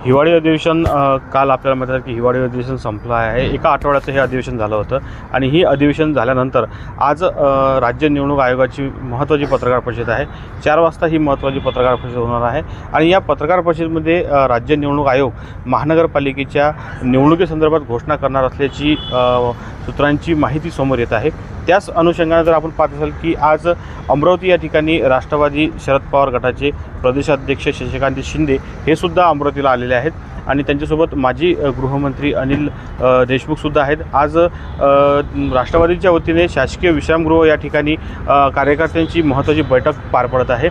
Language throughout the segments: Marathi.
हिवाळी अधिवेशन काल आपल्याला माहिती आहे की हिवाळी अधिवेशन संपलं आहे. एका आठवड्याचं हे अधिवेशन झालं होतं आणि ही अधिवेशन झाल्यानंतर आज राज्य निवडणूक आयोगाची महत्त्वाची पत्रकार परिषद आहे. 4 वाजता ही महत्त्वाची पत्रकार परिषद होणार आहे आणि या पत्रकार परिषदेमध्ये राज्य निवडणूक आयोग महानगरपालिकेच्या निवडणुकीसंदर्भात घोषणा करणार असल्याची सूत्रांची माहिती समोर येत आहे. त्याच अनुषंगाने जर आपण पाहत असाल की आज अमरावती या ठिकाणी राष्ट्रवादी शरद पवार गटाचे प्रदेशाध्यक्ष शशिकांत शिंदे हे सुद्धा अमरावतीला आलेले आहेत आणि त्यांच्यासोबत माजी गृहमंत्री अनिल देशमुखसुद्धा आहेत. आज राष्ट्रवादीच्या वतीने शासकीय विश्रामगृह या ठिकाणी कार्यकर्त्यांची महत्त्वाची बैठक पार पडत आहे.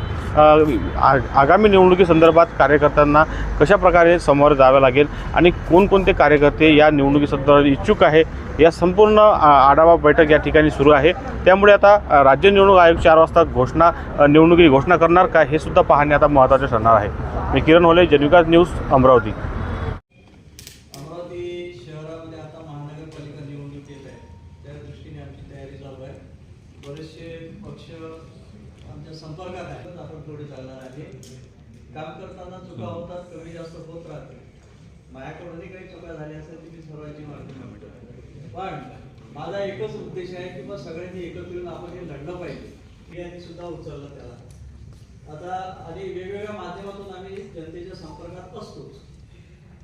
आगामी निवडणुकीसंदर्भात कार्यकर्त्यांना कशाप्रकारे समोर जावं लागेल आणि कोणकोणते कार्यकर्ते या निवडणुकीसंदर्भात इच्छुक आहे या संपूर्ण आढावा बैठक या ठिकाणी सुरू आहे. त्यामुळे आता राज्य निवडणूक आयोग 4 वाजता निवडणुकीची घोषणा करणार का हे सुद्धा पाहणे आता महत्त्वाचे ठरणार आहे. मी किरण होले, जनविकास न्यूज, अमरावती. अमरावती शहरामध्ये आता महानगरपालिका निवडणूक येत आहे, त्या दृष्टीने आमची तयारी चालू आहे. बरेचसे पक्ष आमच्या संपर्कात आहेत. आपण थोडे चालणार आहे. काम करताना चुका होतात, कमी जास्त होत राहते. माझ्याकडूनही काही चुका झाल्या असेल ती मी सर्वांची मागणी मागतो. पण माझा एकच उद्देश आहे की बस सगळ्यांनी एकत्र येऊन आपण हे लढलं पाहिजे. मी यांनी सुद्धा उचललं त्याला. आता आणि वेगवेगळ्या माध्यमातून आम्ही जनतेच्या संपर्कात असतोच.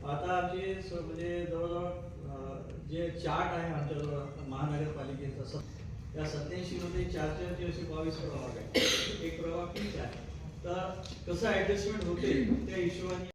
आता आमचे म्हणजे जवळजवळ जे चार्ट आहे आमच्याजवळ महानगरपालिकेचा या 87 मध्ये 4 असे 22 प्रभाग आहे. एक प्रभाग 30 आहे. तर कसं ऍडजस्टमेंट होते त्या हिशोबाने